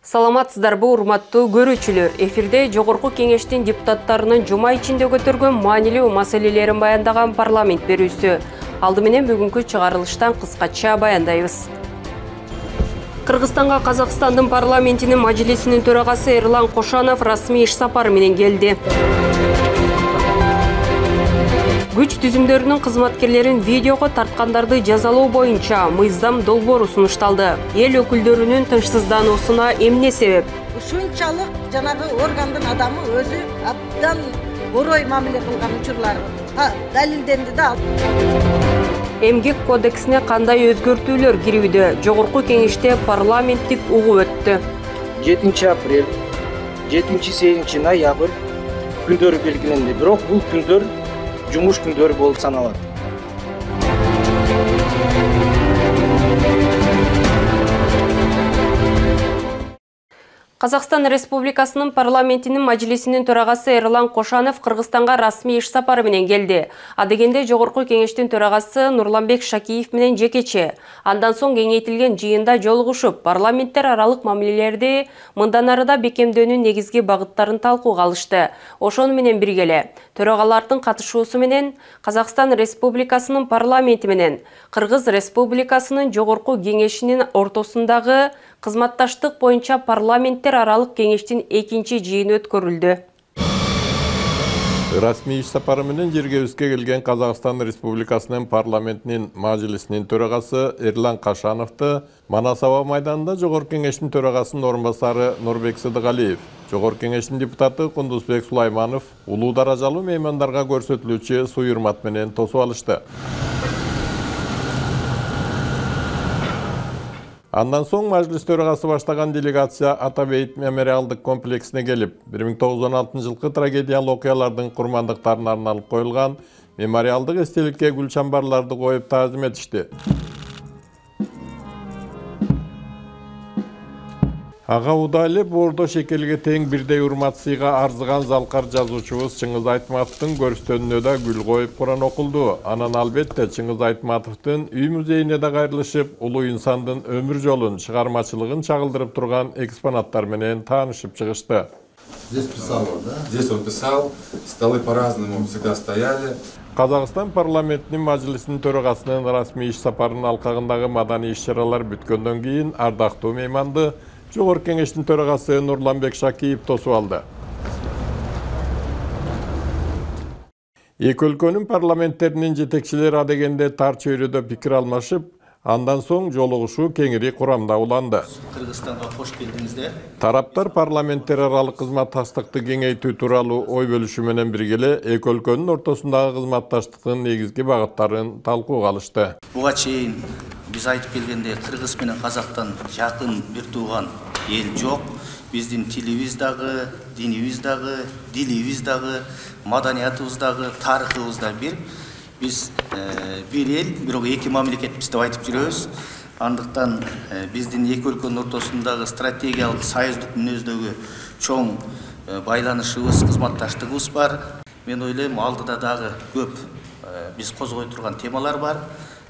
Саламатсыздарбы, урматтуу көрүүчүлөр. Эфирде Жогорку Кеңештин депутаттарынын жума ичинде көтөргөн маанилүү маселелерин баяндаган парламент берүүсү. Алды менен бүгүнкү чыгарылыштан кыскача баяндайбыз. Кыргызстанга Казакстандын парламентинин мажлисинин төрагасы Эрлан Кошанов расмий иш сапары менен келди. Күч түзүмдөрүнүн кызматкерлерин видеого тарткандарды жазалоо боюнча мыйзам долбоору сунушталды. Эл өкүлдөрүнүн тынчсыздануусуна эмне себеп? Ушунчалык жанагы органдын адамы өзү абдан борой мамиле кылган учурлар далилденди да. Эмгек кодексине кандай өзгөртүүлөр кирүүдө? Жогорку Кеңеште парламенттик угуу өттү. 7 апрель, 7-8 ноябрь күндөрү белгиленди. Бирок бул күндөр жумуш күндөрү болуп саналат. Казакстан Республикасынын парламентинин мажлисинин төрагасы Эрлан Кошанов Кыргызстанга расмий иш сапары менен келди. Адегенде Жогорку Кеңештин төрагасы Нурланбек Шакиев менен жекече. Андан соң кеңейтилген жыйында жолугушуп, парламенттер аралык мамилелерди мындан арыда бекемдөөнүн негизги багыттарын талкууга алышты. Ошону менен биргеле төрагалардын катышуусу менен Казакстан Республикасынын парламенти менен Кыргыз Республикасынын Жогорку Кеңешинин ортосундагы кызматташтык боюнча парламенттер аралык кеңештин экинчи жыйыны өткөрүлдү. Расмий иш сапары менен жергебизге келген Казакстан Республикасынын парламентинин мажлисинин төрагасы Эрлан Кошановду Манас аба майданында Жогорку Кеңештин төрагасынын орун басары Нурбек Сыдыгалиев, Жогорку Кеңештин депутаты Кундузбек Сулайманов улуу даражалуу меймандарга көрсөтүлүүчү суюрмат менен тосуп алышты. Андан соң мажлис төрагасы баштаган делегация Атабейт мемориалдык комплексине келип, 1916 жылкы трагедиялык окуялардын курмандыктарына арналып коюлган мемориалдык эстеликке гүл чамбарларды коюп таазим этишти. Ага Удали Бордо шекелге тең бирдей урмат сыйга арзыган залкар жазуучубуз Чыңгыз Айтматовдун көрүстөнүнө да гүл коюп Куран окулду. Анан албетте Чыңгыз Айтматовдун үй музейине да кайрылышып, улуу инсандын өмүр жолун, чыгармачылыгын чагылдырып турган экспонаттар менен таанышып чыгышты. Здесь писал, да? Здесь он писал, столы по-разному всегда стояли. Казакстан парламентинин мажлисинин төрагасынын расмий иш сапарынын алкагындагы маданий иш-чаралар бүткөндөн кийин ардактуу мейманды Жогорку Кеңештин төрагасы Нурланбек Шакиев тосуп алды. Эки өлкөнүн парламенттеринин жетекчилери адегенде тар чөйрөдө пикир алмашып, андан соң жолугушуу кеңири курамда уланды. Кыргызстанга кош келдиңиздер. Тараптар парламенттер аралык кызматташтыкты кеңейтүү тууралуу ой бөлүшүү менен биргеле эки өлкөнүн ортосундагы кызматташтыктын негизги багыттарын талкууга алышты. Буга чейин биз айтып келгенде Кыргыз менен Казактан жакын бир тууган эл жок. Биздин тилибиз дагы, динибиз дагы, дилибиз дагы, маданиятыбыз дагы, тарыхыбыз да бир. Биз бир эл, бирок эки мамлекетпиз деп айтып жүрөбүз. Андыктан биздин эки өлкөнүн ортосундагы стратегиялык союздук мүнөздөгү чоң байланышыбыз, кызматташтыгыбыз бар. Мен ойлойм, алдыда дагы көп биз козгой турган темалар бар.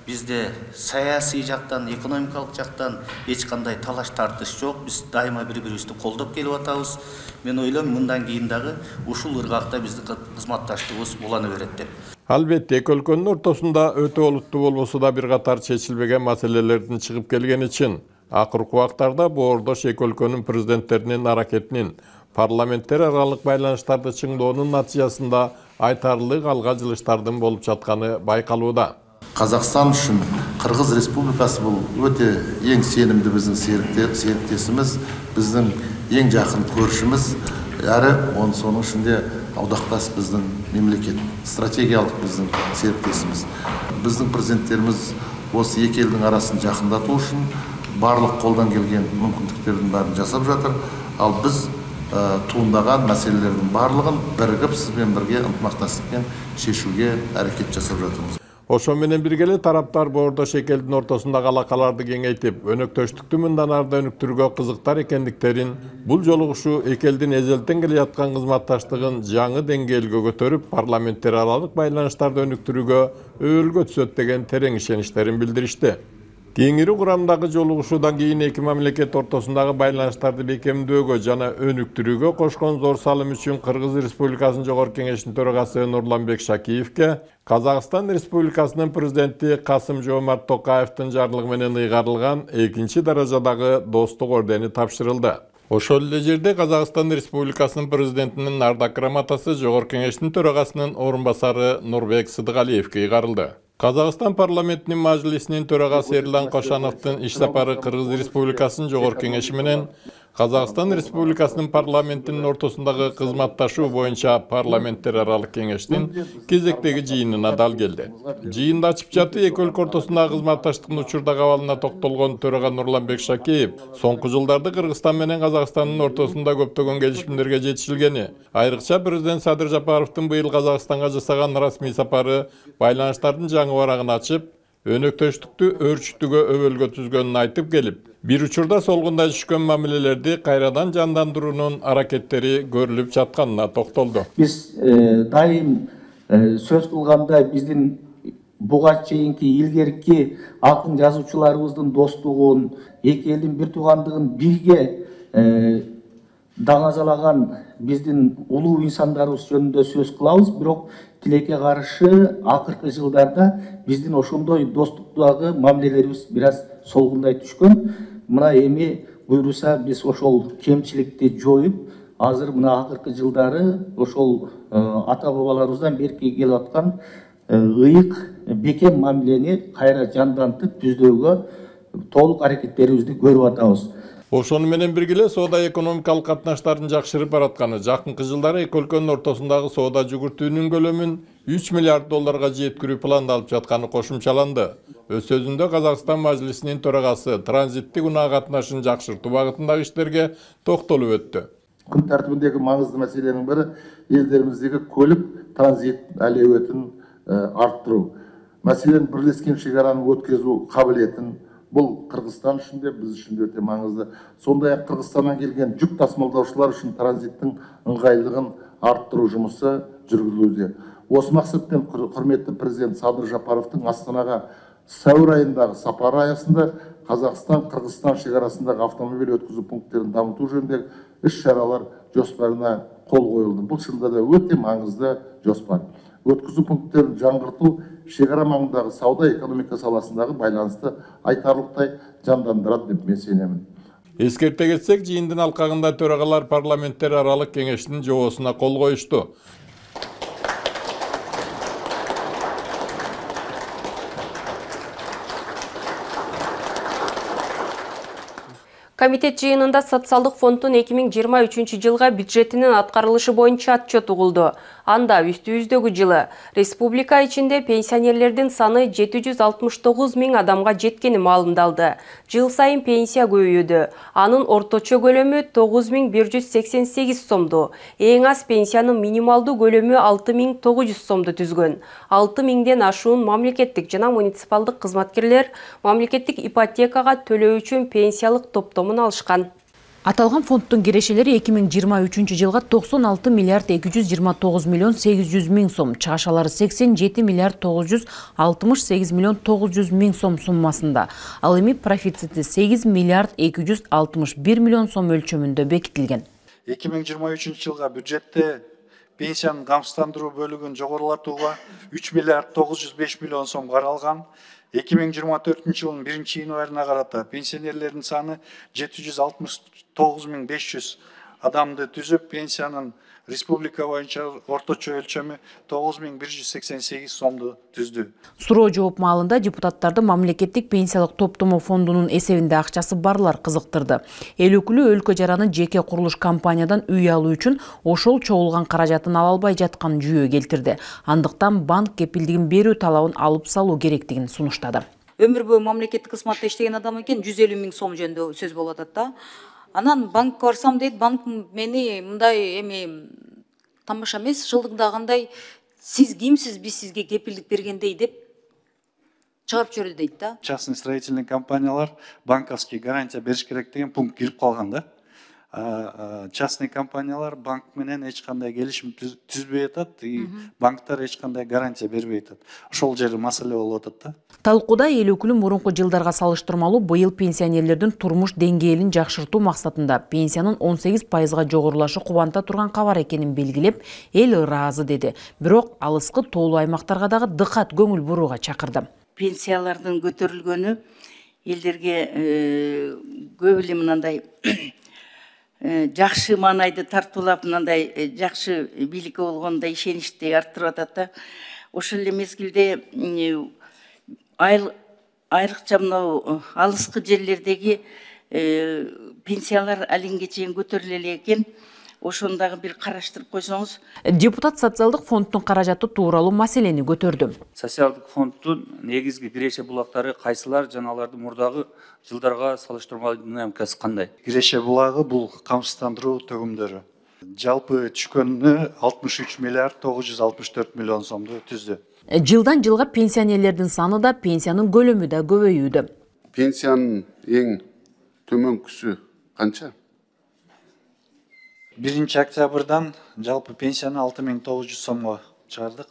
Bizde siyasi жактан, экономикалык жактан эч кандай талаш тартыш жок. Биз дайыма бири-бирибизди колдоп келип атабыз. Мен ойлойм, мындан кийин дагы ушул ыргакта биздин кызматташтыгыбыз улана берет деп. Албетте, эки өлкөнүн ортосунда өтө олуттуу болбосо да бир катар чечилбеген маселелердин чыгып келгени үчүн акыркы убактарда Бордош эки өлкөнүн президенттеринин аракетинин парламенттер аралык байланыштарды чыңдоонун натыйжасында айтарлык алга жылыштардын болуп жатканы байкалууда. Казакстан үшін Кыргыз Республикасы бұл өте ең сенімді біздің серіктесіміз, біздің ең жақын көршіміз, әрі соның ішінде одақтас біздің мемлекет, стратегиялық біздің серіктесіміз. Біздің президенттеріміз осы екі елдің арасын жақындату үшін барлық қолдан келген мүмкіндіктердің бәрін жасап жатыр. Ал біз туындаған мәселелердің барлығын бірігіп сізбен бірге ынтымақтастықпен шешуге әрекет жасап жатырмыз. Ошо менен бирге эле тараптар боордо шекелдин ортосундагы алакаларды кеңейтип, өнөктөштүктү мындан ары да өнүктүрүүгө кызыктар экендиктерин, бул жолугушуу эки элдин эзелтен келе жаткан кызматташтыгын жаңы деңгээлге көтөрүп, парламенттер аралык байланыштарды өнүктүрүүгө өбөлгө түзөт деген терең ишеничтерин билдиришти. Кеңири курамдагы жолугушуудан кийин эки мамлекет ортосундагы байланыштарды бекемдөөгө жана өнүктүрүүгө кошкон зор салым үчүн Кыргыз Республикасынын Жогорку Кеңештин төрагасы Нурланбек Шакиевке Казакстан Республикасынын президенти Касым-Жомарт Токаевдин жарлыгы менен ыйгарылган экинчи даражадагы достук ордени тапшырылды. Ошол эле жерде Казакстан Республикасынын президентинин ардак грамотасы Жогорку Кеңештин төрагасынын орун басары Нурбек Сыдыгалиевке ыйгарылды. Казакстан парламентинин мажлисинин төрагасы Эрлан Кошановдун иш сапары Кыргыз Республикасынын Жогорку Кеңеши менен Казакстан Республикасынын парламентинин ортосундагы кызматташуу боюнча парламенттер аралык кеңештин кезектеги жыйынына дал келди. Жыйынды ачып жатып эки өлкө ортосундагы кызматташтыктын учурдагы абалына токтолгон төрага Нурланбек Шакиев соңку жылдарды Кыргызстан менен Казакстандын ортосунда көптөгөн келишимдерге жетишилгени, айрыкча президент Садыр Жапаровдун быйыл Казакстанга жасаган расмий сапары байланыштардын жаңы барагын ачып, өнөктөштүктү өрчүтүүгө өбөлгө түзгөнүн айтып келип, бир учурда солгундай түшкөн мамилелерди кайрадан жандандыруунун аракеттери көрүлүп жатканына токтолду. Биз дайым сөз кылганда биздин буга чейинки илгерки акын жазуучуларыбыздын достугун, эки элдин бир туугандыгын бирге даңазалаган биздин улуу инсандарыбыз жөнүндө сөз кылабыз, бирок тилекке каршы акыркы жылдарда биздин ошондой достуктагы мамилелерибиз бир аз солгундай түшкөн. Мына эми буйруса биз ошол кемчиликти жоюп, азыр мына акыркы жылдары ошол ата бабаларыбыздан берки келип аткан ыйык бекем мамилени кайра жандантып түздөөгө толук аракеттерибизди көрүп атабыз. Ошону менен бирге эле соода экономикалык катнаштардын жакшырып баратканы, жакынкы жылдары эки өлкөнүн ортосундагы соода жүгүртүүнүн көлөмүн 3 миллиард долларга жеткирүү пландалып жатканы кошумчаланды. Өз сөзүндө Казакстан мажлисинин төрагасы транзиттик унаа катнашын жакшыртуу багытындагы иштерге токтолуп өттү. Күн тартибиндеги маңызды маселенин бири элдерибиздеги көлүк транзит алеуетин арттыруу. Маселен, бирлешкен шегаранын өткөзүү кабилетин бұл Қырғызстан үшін де, біз үшін де өте маңызды. Сондай-ақ Қырғызстаннан келген жүк тасымалдаушылар үшін транзиттің ыңғайлылығын арттыру жұмысы жүргізілуде. Осы мақсатпен құрметті президент Садыр Жапаровтың Астанаға сәуір айындағы сапары аясында Қазақстан-Қырғызстан шекарасындағы автомобиль өткізу пункттерін дамыту жөніндегі іс-шаралар жоспарына қол қойылды. Бұл шынында да өте маңызды жоспар. Өткізу пункттерін жаңғырту шекара маңындағы сауда экономика саласындағы байланысты айтарлықтай жандандырады деп мен сенемін. Эскерте кетсек, жыйындын алкагында төрагалар парламенттер аралык кеңештин жобосуна кол коюшту. Комитет жыйынында социалдык фонддун 2023 жылга бюджетинин аткарылышы боюнча отчет угулду. Анда үстүбүздөгү жылы республика ичинде пенсионерлердин саны 769 000 адамга жеткени маалымдалды. Жыл сайын пенсия көбөйүүдө. Анын орточо көлөмү 9188 сомду. Эң аз пенсиянын минималдуу көлөмү 6900 сомду түзгөн. 6000ден ашуун мамлекеттик жана муниципалдык кызматкерлер мамлекеттик ипотекага төлөө үчүн пенсиялык топтомун алышкан. Аталган фонддун кирешелери 2023 жылга 96 миллиард 229 миллион 800 миң сом, чыгашалары 87 миллиард 968 миллион 900 миң сом суммасында. Ал эми профицити 8 миллиард 261 миллион сом өлчөмүндө бекитилген. 2023 жылга бюджетте пенсиянын камсыздандыруу бөлүгүн жогорулатууга 3 миллиард 905 миллион сом каралган. 2024 жылдын 1-январына карата пенсионерлердин саны 769 500 адамды түзүп, пенсиянын республика боюнча орточо өлчөмү 9188 сомду түздү. Суроо жооп маалында депутаттарды мамлекеттик пенсиялык топтомо фондунун эсебинде акчасы барлар кызыктырды. Эл өкүлү өлкө жараны жеке курулуш компаниядан үй алуу үчүн ошол чогулган каражатын ала албай жатканын жүйө келтирди. Андыктан банк кепилдигин берүү талабын алып салуу керектигин сунуштады. Өмүр бою мамлекеттик кызматта иштеген адам экен 150 000 сом жөнүндө сөз болуп атат да. Анан банкка барсам дейт, банк мени мындай эми тамаша эмес, жылдыгында кандай сиз кимсиз, биз сизге кепилдик бергендей деп чыгарып жиберди дейт да. Частный строительный компаниялар банковский гарантия бериш керек деген пункт кирип калган да. Частный компаниялар банк менен эч кандай келишим түзбөй атат, банктар эч кандай гарантия бербей атат. Ошол жери маселе болуп атат да. Талкууда эл өкүлү мурунку жылдарга салыштырмалуу быйыл пенсионерлердин турмуш деңгээлин жакшыртуу максатында пенсиянын 18%га жогорулашы кубанта турган кабар экенин белгилеп, эл ыраазы деди. Бирок алыскы тоолуу аймактарга дагы дыкат көңүл бурууга чакырды. Пенсиялардын көтөрүлгөнү элдерге көп эле мындай жакшы маанайды тартуулап, мындай жакшы бийликке болгондой ишеничти арттырып атат да. Ошол эле мезгилде айрыкча мынау алыскы жерлердеги пенсиялар алинге чейин көтөрүлө эле экен. Ошону дагы бир караштырып койсоңуз. Депутат социалдык фонддун каражаты тууралуу маселени көтөрдү. Социалдык фонддун негизги киреше булактары кайсылар, жана алардын мурдагы жылдарга салыштырмалуу динамикасы кандай? Киреше булагы бул камсыздандыруу төгүмдөрү. Жалпы түшкөнү 63 миллиард 964 миллион сомду түздү. Жылдан жылга пенсионерлердин саны да, пенсиянын көлөмү да көбөйүүдө. Пенсиянын эң төмөнкүсү канча? 1 октябрдан жалпы пенсияны 6900 сомго чыгардык.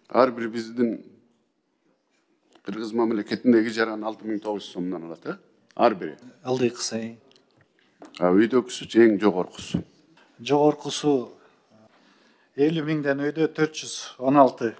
Ар бир биздин Кыргыз мамлекетиндеги жаран 6900 сомдон алат, ар бири. Ылдыйкысы. Өйдөкүсү эң жогоркусу. Жогоркусу 50 миңден өйдө 416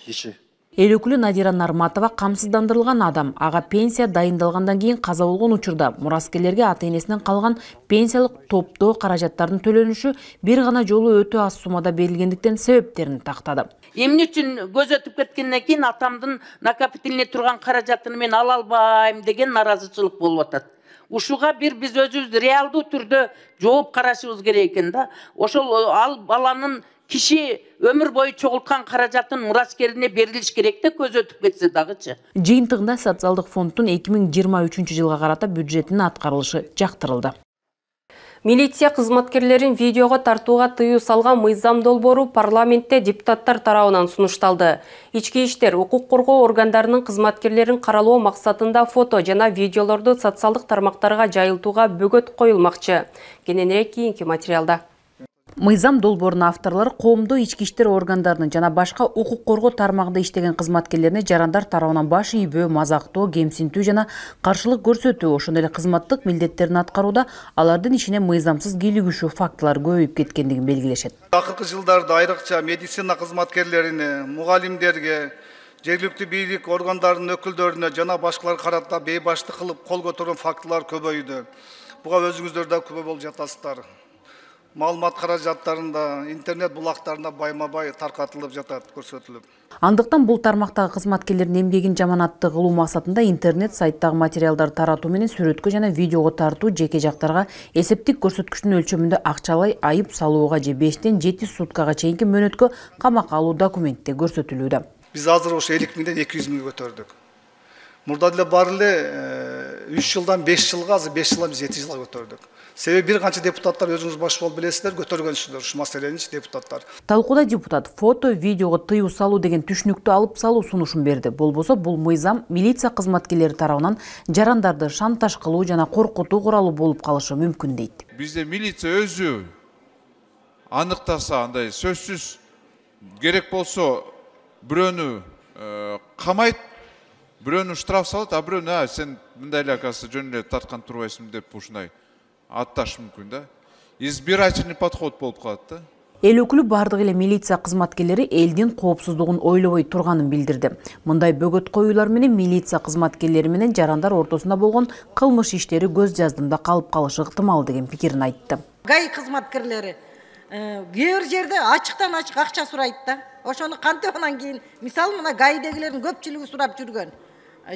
киши. Эл өкүлү Надира Нарматова камсыздандырылган адам ага пенсия дайындалгандан кийин каза болгон учурда мураскерлерге ата-энесинен калган пенсиялык топтоо каражаттардын төлөнүшү бир гана жолу өтө аз суммада берилгендиктен себептерин тактады. Эмне үчүн көз өтүп кеткенден кийин атамдын накопительне турган каражатын мен ала албайм деген наразычылык болуп атат. Ушуга биз өзүбүз реалдуу түрдө жооп карашыбыз керек экен да. Ошол ал баланын киши өмүр бою чогулткан каражатын мураскерине берилиш керек да, көз өтүп кетсе дагычы. Жыйынтыгында социалдык фонддун 2023 жылга карата бюджетинин аткарылышы жактырылды. Милиция кызматкерлерин видеого тартууга тыюу салган мыйзам долбоору парламентте депутаттар тарабынан сунушталды. Ички иштер, укук коргоо органдарынын кызматкерлерин каралоо максатында фото жана видеолорду социалдык тармактарга жайылтууга бөгөт коюлмакчы. Кененирээк кийинки материалда. Мыйзам долбоорунун авторлору коомдук ички иштер органдарынын жана башка укук коргоо тармагында иштеген кызматкерлерине жарандар тарабынан баш ийбөө, мазактоо, кемсинтүү жана каршылык көрсөтүү, ошондой эле кызматтык милдеттерин аткарууда алардын ишине мыйзамсыз кийлигишүү фактылары көбөйүп кеткендигин белгилешет. Акыркы жылдарда айрыкча медицина кызматкерлерине, мугалимдерге, жергиликтүү бийлик органдарынын өкүлдөрүнө жана башкаларга карата бейбаштык кылып кол көтөргөн фактылар көбөйдү. Буга өзүңүздөр да күбө болуп жатасыздар. Маалымат каражаттарында, интернет булактарында байма-бай таркатылып жатат, көрсөтүлүп. Андыктан бул тармактагы кызматкерлердин эмгегин жаманатты кылуу максатында интернет сайттагы материалдарды таратуу менен сүрөткө жана видеого тартуу жеке жактарга эсептик көрсөткүчтүн өлчөмүндө акчалай айып салууга же 5-тен 7 суткага чейинки мөөнөткө камакка алуу документте көрсөтүлүүдө. Биз азыр ошо 50 миңден 200 миңге көтөрдүк. Мурда деле бар эле 3 жылдан 5 жылга, азыр 5 жылдан 7 жылга көтөрдүк. Себеби бир канча депутаттар өзүңүз баш болуп билесиздер, көтөргөнсүздөр ушу маселени депутаттар. Талкууда депутат фото, видеого тыюу салуу деген түшүнүктү алып салуу сунушун берди. Болбосо бул мыйзам милиция кызматкерлери тарабынан жарандарды шантаж кылуу жана коркутуу куралы болуп калышы мүмкүн дейт. Бизде милиция өзү аныктаса, андай сөзсүз керек болсо бирөөнү камайт, бирөөнү штраф салат, а бирөөнү сен мындай эле акасы жөн эле тарткан турбайсың деп ушундай атташ мүмкүн да. Избирательный подход болуп калат да. Эл өкүлү бардык эле милиция кызматкерлери элдин коопсуздугун ойлобой турганын билдирди. Мындай бөгөт коюулар менен милиция кызматкерлери менен жарандар ортосунда болгон кылмыш иштери көз жаздымда калып калышы ыктымал деген пикирин айтты. Гай кызматкерлери кээ бир жерде ачыктан ачык акча сурайт да. Ошону кантип анан кийин мисалы мына гайдегилердин көпчүлүгү сурап жүргөн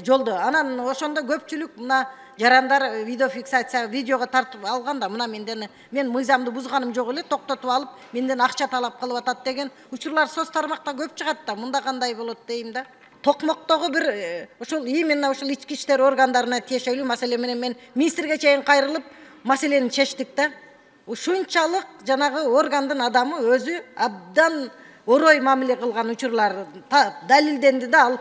жолдо. Анан ошондо көпчүлүк мына жарандар видеофиксация видеого тартып алганда мына мен мыйзамды бузганым жок эле, токтотуп алып менден акча талап кылып атат деген учурлар соц тармакта көп чыгат да. Мында кандай болот дейм да. Токмоктогу бир ошол именно ошол ички иштер органдарына тиешелүү маселе менен мен министрге чейин кайрылып маселени чечтик да. Ушунчалык жанагы органдын адамы өзү абдан орой мамиле кылган учурлар далилденди да ал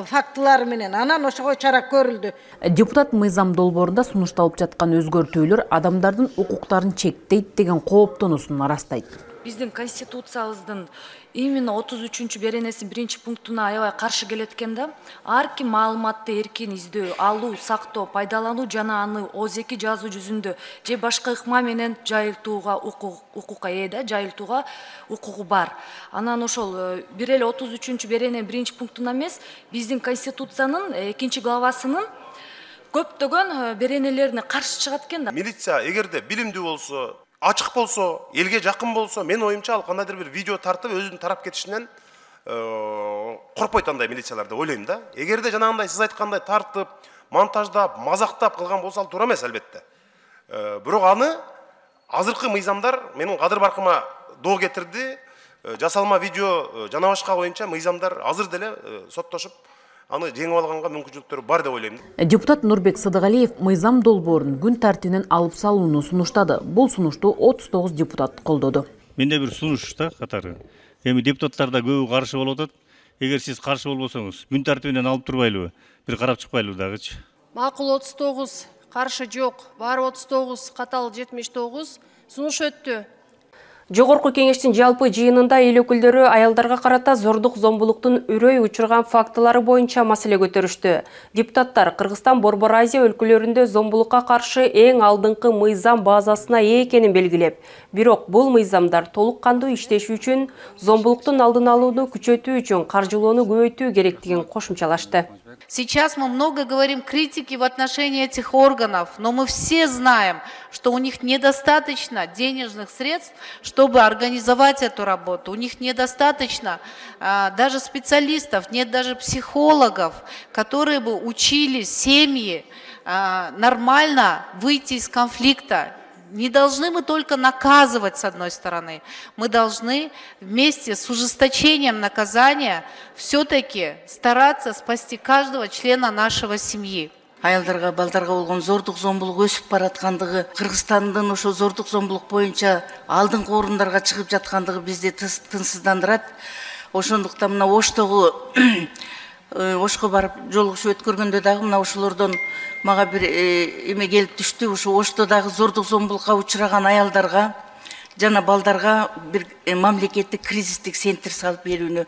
фактылар менен анан ошого чара көрүлдү. Депутат мыйзам долбоорунда сунушталып жаткан өзгөртүүлөр адамдардын укуктарын чектейт деген кооптонуусун арастайт. Биздин конституциябыздын именно 33 беренеси 1 пунктуна аябай каршы келет экен да. Ар ким маалыматты эркин издөө, алуу, сактоо, пайдалануу жана аны ооз-2 жазуу жүзүндө же башка ыкма менен жайылтууга укукка ээ да, жайылтууга укугу бар. Анан ошол бир эле 33 берене 1 пунктуна эмес, биздин конституциянын 2 главасынын көптөгөн беренелерине каршы чыгат экен да. Милиция эгерде билимдүү болсо, ачык болсо, элге жакын болсо, мен оюмча ал кандайдыр бир видео тартып өзүнүн тарап кетишинен коркпойт андай милициялар деп ойлойм да. Эгерде жанагындай сиз айткандай тартып, монтаждап, мазактап кылган болсо ал туура эмес албетте. Бирок аны азыркы мыйзамдар менин кадыр баркыма доо кетирди. Жасалма видео жана башка боюнча мыйзамдар азыр деле соттошуп аны жеңип алганга мүмкүнчүлүктөрү бар деп ойлойм. Депутат Нурбек Сыдыгалиев мыйзам долбоорун күн тартибинен алып салууну сунуштады. Бул сунушту 39 депутат колдоду. Менде бир сунуш да катары. Эми депутаттарда көбү каршы болуп атат. Эгер сиз каршы болбосоңуз, күн тартибинен алып турбайлыбы? Бир карап чыкпайлыбы дагычы? Макул 39, каршы жок. Бар 39, катал 79. Сунуш өттү. Жогорку кеңештин жалпы жыйынында эл өкүлдөрү аялдарга карата зордук зомбулуктун үрөй учурган фактылары боюнча маселе көтөрүштү. Депутаттар Кыргызстан Борбор Азия өлкөлөрүндө зомбулукка каршы эң алдыңкы мыйзам базасына ээ экенин белгилеп, бирок бул мыйзамдар толук кандуу иштеши үчүн зомбулуктун алдын алууну күчөтүү үчүн каржылоону көбөйтүү керектигин кошумчалашты. Сейчас мы много говорим критики в отношении этих органов, но мы все знаем, что у них недостаточно денежных средств, чтобы организовать эту работу. У них недостаточно даже специалистов, нет даже психологов, которые бы учили семьи нормально выйти из конфликта. Не должны мы только наказывать с одной стороны, мы должны вместе с ужесточением наказания все-таки стараться спасти каждого члена нашего семьи. Аялдарга, балдарга болгон зордук зомбулук өсүп бараткандыгы, Кыргызстандын ошо зордук зомбулук боюнча алдыңкы орундарга чыгып жаткандыгы бизди тынчсыздандырат. Ошондуктан мына Оштогу Ошко барып жолугушуп өткөргөндө дагы мына ошолордон мага бир эме келип түштү. Ошо Оштодагы зордук зомбулукка учураган аялдарга жана балдарга бир мамлекеттик кризистик центр салып берүүнү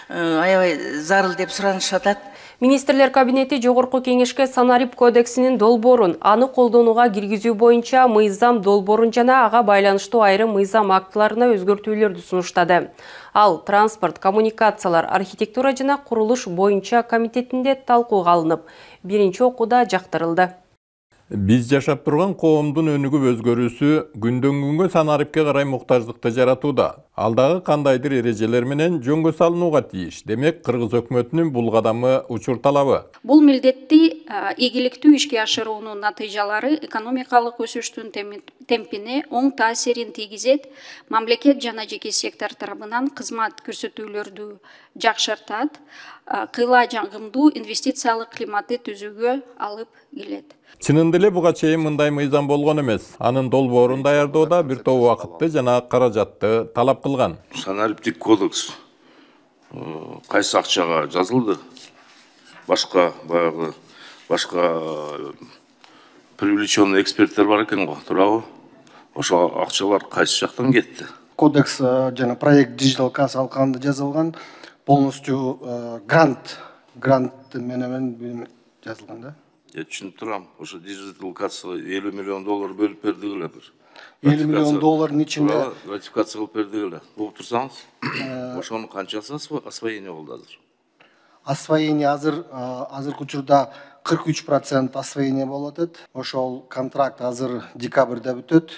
аябай зарыл деп суранышып атат. Министрлер кабинети Жогорку кеңешке санарип кодексинин долбоорун аны колдонууга киргизүү боюнча мыйзам долбоорун жана ага байланыштуу айрым мыйзам актыларына өзгөртүүлөрдү сунуштады. Ал транспорт, коммуникациялар, архитектура жана курулуш боюнча комитетинде талкууга алынып, биринчи окууда жактырылды. Биз жашап турган коомдун өнүгүп өзгөрүүсү күндөн күнгө санарипке карай муктаждыкты жаратууда. Алдагы кандайдыр эрежелер менен жөнгө салынууга тийиш. Демек, Кыргыз өкмөтүнүн бул кадамы учур талабы. Бул милдетти ийгиликтүү ишке ашыруунун натыйжалары экономикалык өсүштүн темпине оң таасирин тийгизет, мамлекет жана жеке сектор тарабынан кызмат көрсөтүүлөрдү жакшыртат, кыйла жагымдуу инвестициялык климатты түзүүгө алып келет. Чынында эле буга чейин мындай мыйзам болгон эмес. Анын долбоорун даярдоодо бир топ убакытты жана каражатты талап кылган. Санариптик кодекс кайсы акчага жазылды? Башка привлеченный эксперттер бар экен го, туурабы? Ошо акчалар кайсы жактан кетти? Кодекс жана проект Digital Касс алкагында жазылган, полностью грант менен жазылган да. Түшүнүп турам. Ошо Digital Кассга $50 миллион бөлүп бердигиле бир. $50 миллион ичинде ратификация кылып бердигиле. Угуп турсаңыз, ошонун канчасы освоение болду азыр? Освоение азыркы учурда 43% освоение болуп атат. Ошол контракт азыр декабрда бүтөт.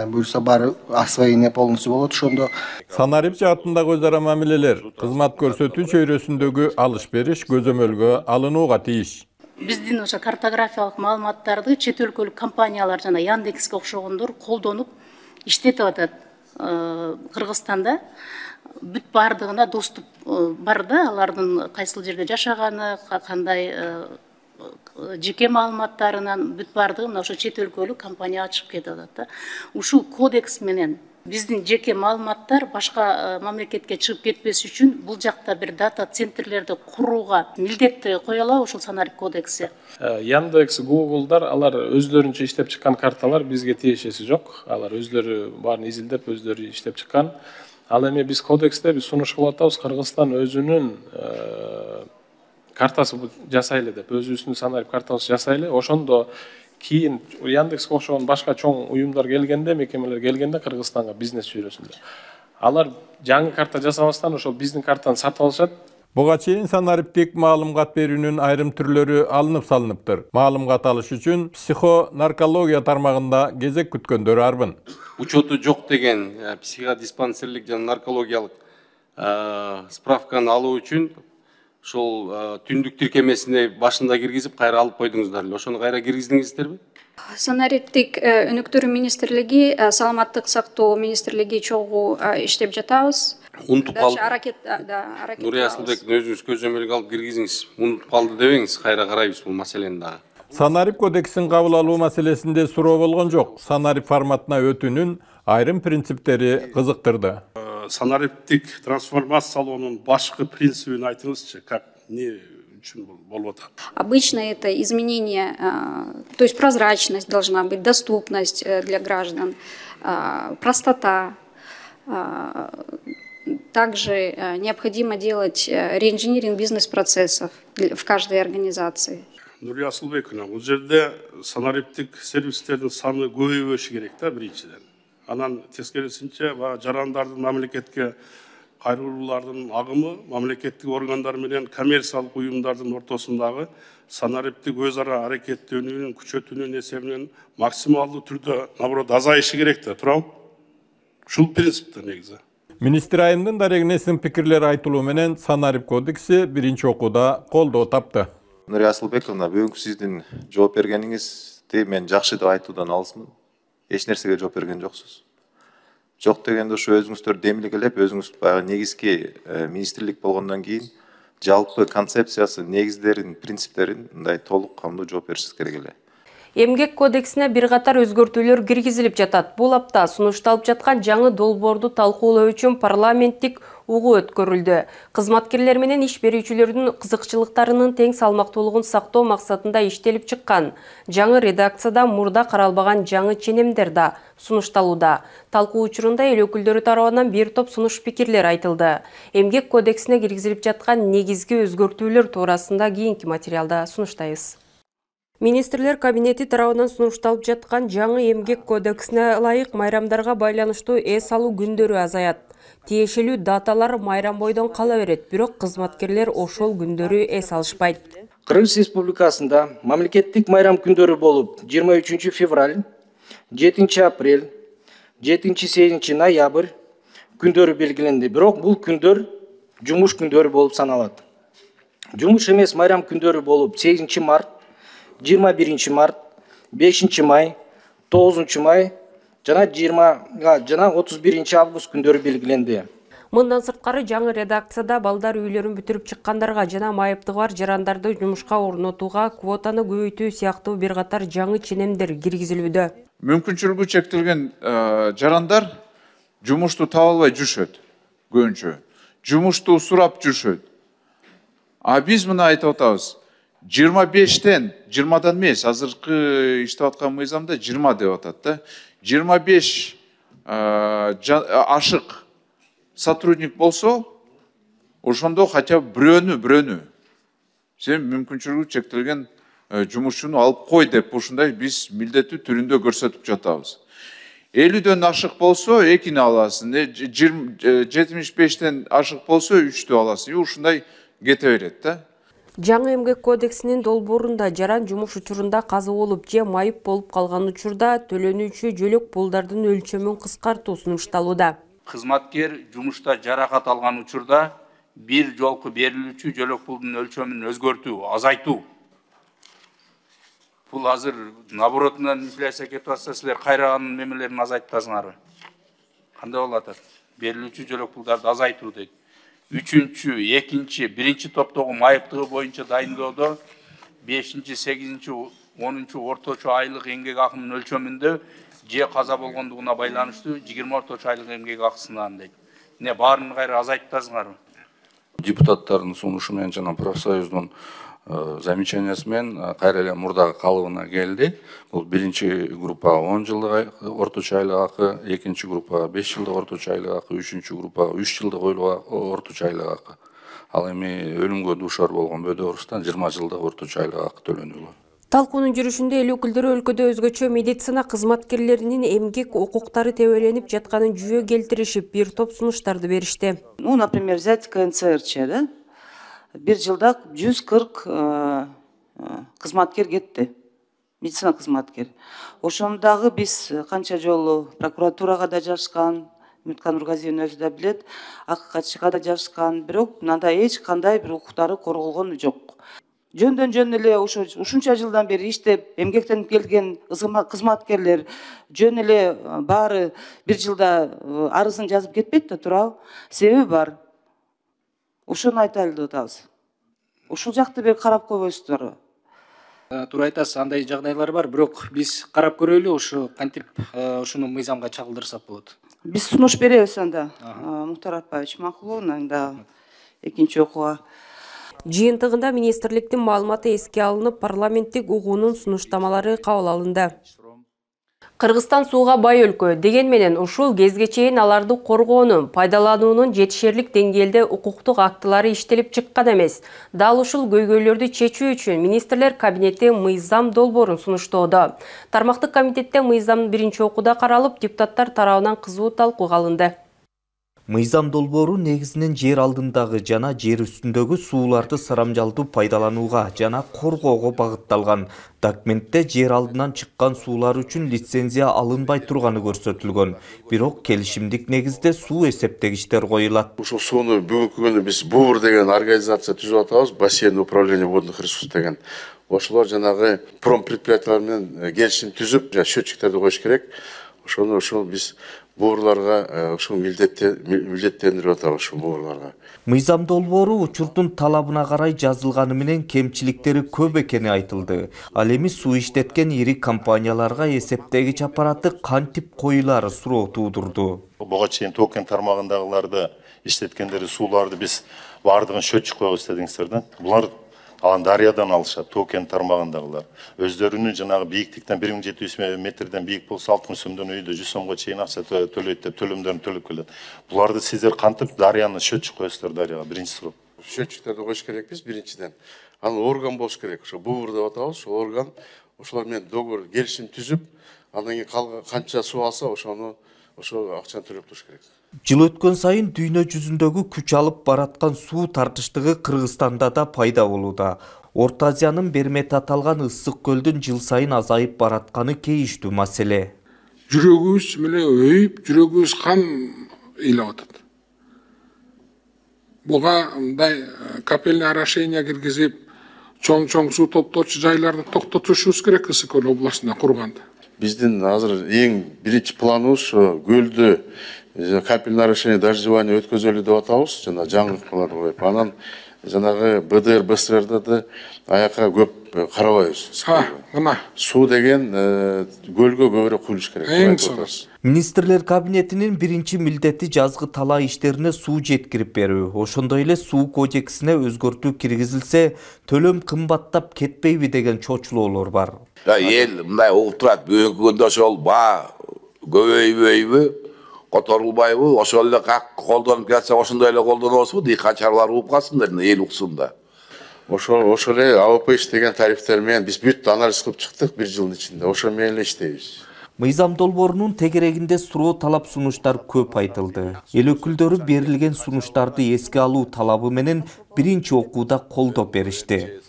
Буюрса баары освоение полностью болот ошондо. Санарип жаатындагы өз ара мамилелер, кызмат көрсөтүү чөйрөсүндөгү алыш-бериш көзөмөлгө алынууга тийиш. Биздин ошо картографиялык маалыматтарды чет өлкөлүк компаниялар жана Яндекске окшогондор колдонуп иштетип атат. Кыргызстанда бүт бардыгына доступ бар да, алардын кайсыл жерде жашаганы, кандай жеке маалыматтарынан бүт бардыгы ошо чет өлкөлүк компания ачып кетип атат да. Ушул кодекс менен биздин жеке маалыматтар башка мамлекетке чыгып кетпес үчүн бул жакта бир дата центрлерди курууга милдетти коелу ушул санарип кодекси. Яндекс, Google'дар алар өзлөрүнчө иштеп чыккан карталар бизге тиешеси жок. Алар өзлөрү баарын изилдеп, өзлөрү иштеп чыккан. Ал эми биз кодексте биз сунуш кылып атабыз, Кыргызстан өзүнүн картасы жасайлы деп, өзүбүздүн санарип картабыз жасайлы. Ошондо кийин Яндекске окшогон башка чоң уюмдар келгенде, мекемелер келгенде Кыргызстанга бизнес чөйрөсүндө алар жаңы карта жасабастан ошол биздин картаны сатып алышат. Буга чейин санариптик маалымат берүүнүн айрым түрлөрү алынып салыныптыр. Маалымат алыш үчүн психонаркология тармагында кезек күткөндөр арбын. Учету жок деген психодиспансерлик жана наркологиялык справканы алуу үчүн ошол түндүк тиркемесине башында киргизип, кайра алып койдуңуздар эле. Ошону кайра киргиздиңиздерби? Санариптик өнүктүрүү министрлиги, саламаттык сактоо министрлиги чогуу иштеп жатабыз. Унутуп калды. Аракет Нурия Асылбековна, өзүңүз көзөмөлгө алып киргизиңиз. Унутуп калды дебеңиз, кайра карайбыз бул маселени дагы. Санарип кодексин кабыл алуу маселесинде суроо болгон жок. Санарип форматына өтүүнүн айрым принциптери кызыктырды. Санариптик трансформациялоонун башкы принцибин айтыңызчы, как не үчүн болуп атат? Обычно это изменение, то есть прозрачность должна быть, доступность для граждан, простота. Также необходимо делать реинжиниринг бизнес-процессов в каждой организации. Нурия Асылбековна, бул жерде санариптик сервистердин саны көбөйбөшү керек да, биринчиден. Анан тескерисинче жарандардын мамлекетке кайрылуулардын агымы мамлекеттик органдар менен коммерциялык уюмдардын ортосундагы санариптик өз ара аракеттенүүнүн күчөтүүнүн эсебинен максималдуу түрдө наоборот азайышы керек да, туурабы? Ушул принциптер негизи. Министр айымдын дарегинесин пикирлери айтылуу менен санарип кодекси биринчи окууда колдоо тапты. Нурия Асылбековна, бүгүнкү сиздин жооп бергениңизди мен жакшы деп айтуудан алысмын. Эч нерсеге жооп берген жоксуз. Жок дегенде ушу өзүңүздөр демилгелеп, өзүңүз баягы негизги министрлик болгондон кийин жалпы концепциясы, негиздерин, принциптерин мындай толук камдуу жооп беришиңиз керек эле. Эмгек кодексине бир катар өзгөртүүлөр киргизилип жатат. Бул апта сунушталып жаткан жаңы долбоорду талкуулоо үчүн парламенттик угуу өткөрүлдү. Кызматкерлер менен иш берүүчүлөрдүн кызыкчылыктарынын тең салмактуулугун сактоо максатында иштелип чыккан жаңы редакцияда мурда каралбаган жаңы ченемдер да сунушталууда. Талкуу учурунда эл өкүлдөрү тарабынан бир топ сунуш пикирлер айтылды. Эмгек кодексине киргизилип жаткан негизги өзгөртүүлөр туурасында кийинки материалда сунуштайбыз. Министрлер кабинети тарабынан сунушталып жаткан жаңы эмгек кодексине ылайык майрамдарга байланыштуу эс алуу күндөрү азаят. Тиешелүү даталар майрам бойдон кала берет, бирок кызматкерлер ошол күндөрү эс алышпайт. Кыргыз Республикасында мамлекеттик майрам күндөрү болуп 23 февраль, 7 апрель, 7-8 ноябрь күндөрү белгиленди. Бирок бул күндөр жумуш күндөрү болуп саналат. Жумуш эмес майрам күндөрү болуп 8 март, 21 март, 5 май, 9 май жана 31 август күндөрү белгиленди. Мындан сырткары жаңы редакцияда балдар үйлөрүн бүтүрүп чыккандарга жана майыптыгы бар жарандарды жумушка орнотууга квотаны көбөйтүү сыяктуу бир катар жаңы ченемдер киргизилүүдө. Мүмкүнчүлүгү чектелген жарандар жумушту таба албай жүрүшөт көбүнчө. Жумушту сурап жүрүшөт. А биз мына айтып атабыз. 25-тен 20-дан эмес, азыркы иштеп аткан мыйзамда 20 деп атат да. 25 ашык сотрудник болсо, ошондо хотя бы бирөөнү сен мүмкүнчүлүгү чектелген жумушчуну алып кой деп ушундай биз милдеттүү түрүндө көрсөтүп жатабыз. 50-дөн ашык болсо 2-ни аласың, 75-тен ашык болсо 3-тү аласың. Ушундай кете берет да. Жаңы эмгек кодексинин долбоорунда жаран жумуш учурунда каза болуп же майып болуп калган учурда төлөнүүчү жөлөк пулдардын өлчөмүн кыскартуу сунушталууда. Кызматкер жумушта жаракат алган учурда бир жолку берилүүчү жөлөк пулдун өлчөмүн өзгөртүү, азайтуу. Бул азыр наоборотунан инфляция кетип атса, силер кайраганын мемелерин азайтасыңарбы? Кандай болуп атат? Берилүүчү жөлөк пулдарды азайтуу дейт. 3-чү, 2-чи, 1-чи топтогу майыптыгы боюнча дайындоодо 5-8 10-чу орточо айлык эмгек акынын өлчөмүндө же каза болгондугуна байланыштуу 20 орточо айлык эмгек акысынан дейт. Не баарын кайра азайттыңарбы? Депутаттардын сунушу менен жана профсоюздун замечаниясы менен кайра эле мурдагы калыбына келди. Бул биринчи группа 10 жылдык орточо айлык акы, экинчи группа 5 жылдык орточо айлык акы, үчүнчү группа 3 жылдык орточо айлык акы. Ал эми өлүмгө дуушар болгон бөдөрүстан 20 жылдык орточо айлык акы төлөнүлгөн. Талкуунун жүрүшүндө эл өкүлдөрү өлкөдө өзгөчө медицина кызматкерлеринин эмгек укуктары тебеленип жатканын жүйө келтиришип, бир топ сунуштарды беришти. Ну, например, взять КНЦРЧ, да? Бир жылда 140 кызматкер кетти. Медицина кызматкер. Ошондагы биз канча жолу прокуратурага да жазышкан, Үмүткан Нургазиевна өзү да билет, АККЧга да жазышкан, бирок мындай эч кандай бир укуктары корголгон жок. Жөндөн жөн эле ушунча жылдан бери иштеп, эмгектенип келген кызматкерлер жөн эле баары бир жылда арызын жазып кетпейт да, туурабы? Себеби бар. Ошону айтайлы деп атабыз. Ушул жакты бир карап койбойсуздарбы? Туура айтасыз, андай жагдайлар бар, бирок биз карап көрөлү, ушу кантип ушуну мыйзамга чагылдырсак болот. Биз сунуш беребиз анда. Мухтар Апаевич, макул, анда экинчи окууга. Жыйынтыгында министрликтин маалыматы эске алынып, парламенттик угуунун сунуштамалары кабыл алынды. Кыргызстан сууга бай өлкө деген менен ушул кезге чейин аларды коргоонун, пайдалануунун жетишерлик деңгээлде укуктук актылары иштелип чыккан эмес. Дал ушул көйгөйлөрдү чечүү үчүн министрлер кабинети мыйзам долбоорун сунуштоодо. Тармактык комитетте мыйзам биринчи окууда каралып, депутаттар тарабынан кызуу талкууга алынды. Мыйзам долбоору негизинен жер алдындагы жана жер үстүндөгү сууларды сарамжалдуу пайдаланууга жана коргоого багытталган. Документте жер алдынан чыккан суулар үчүн лицензия алынбай турганы көрсөтүлгөн. Бирок келишимдик негизде суу эсептегичтер коюлат. Ушул сууну бүгүнкү күндө биз БУР деген организация түзүп атабыз, бассейн управления водных ресурсов деген. Ошолор жанагы промпредприятиялар менен келишим түзүп, счетчиктерди коюш керек. Ошону биз буурларга ушул милдеттендирип атабыз ушул буурларга. Мыйзам долбоору учурдун талабына карай жазылганы менен кемчиликтери көп экени айтылды. Ал эми суу иштеткен ири компанияларга эсептегич аппараты кантип коюлары суроо туудурду. Буга чейин токен тармагындагыларды иштеткендери сууларды биз баардыгын счетчик коюп истедиңиздер да. Булар алан дарыядан алышат, токен тармагындагылар. Өздөрүнүн жанагы бийиктиктен 1700 метрден бийик болсо 60 сомдон үйдө 100 сомго чейин акча төлөйт деп төлөмдөрүн төлөп келет. Буларды сиздер кантип дарыяны счетчик коесуздар дарыяга? Биринчи суроо. Счетчиктерди коюш керекпиз биринчиден. Анын орган болуш керек. Ошо БУР деп атабыз, ошол орган ошолор менен договор келишим түзүп, андан кийин канча суу алса ошо акчаны төлөп туруш керек. Жыл өткөн сайын дүйнө жүзүндөгү күч алып бараткан суу тартыштыгы Кыргызстанда да пайда болууда. Орто Азиянын Бермет аталган ысык көлдүн жыл сайын азайып баратканы кейиштүү маселе. Жүрөгүбүз менен өйүп, жүрөгүбүз кан ыйлап атат. Буга мындай капельный орошение киргизип, чоң суу топтоочу жайларды токтотушубуз керек ысык көл областында курганда. Биздин азыр эң биринчи планыбыз көлдү капельное орошение дождевание өткөзөлү деп атабыз, жана жаңылыктарды коюп. Анан жанагы БДР, БСРда да аяка көп карабайбыз. Мына суу деген көлгө көбүрөөк куюлуш керек. Министрлер кабинетинин биринчи милдети жазгы талаа иштерине суу жеткирип берүү. Ошондой эле суу кодексине өзгөртүү киргизилсе, төлөм кымбаттап кетпейби деген чочулоолор бар. Эл мындай угуп турат, бүгүнкү күндө ошол баа көбөйбөйбү, которулбайбы, ошол эле колдонуп жатса, ошондой эле колдонобузбу, дыйкан чарбалар угуп калсындар, эл уксун да. Ошол эле АВП иштеген тарифтер менен биз бүт анализ кылып чыктык бир жылдын ичинде. Ошо менен эле иштейбиз. Мыйзам долбоорунун тегерегинде суроо талап сунуштар көп айтылды. Эл өкүлдөрү берилген сунуштарды эске алуу талабы менен биринчи окууда колдоп беришти.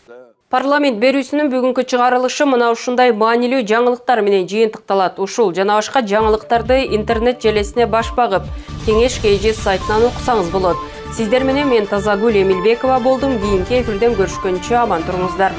Парламент берүүсүнүн бүгүнкү чыгарылышы мына ушундай маанилүү жаңылыктар менен жыйынтыкталат. Ушул жана башка жаңылыктарды интернет желесине баш багып, Кеңеш КЖ сайтынан окусаңыз болот. Сиздер менен мен Тазагүл Эмилбекова болдум. Кийинки эфирден көрүшкөнчө аман туруңуздар.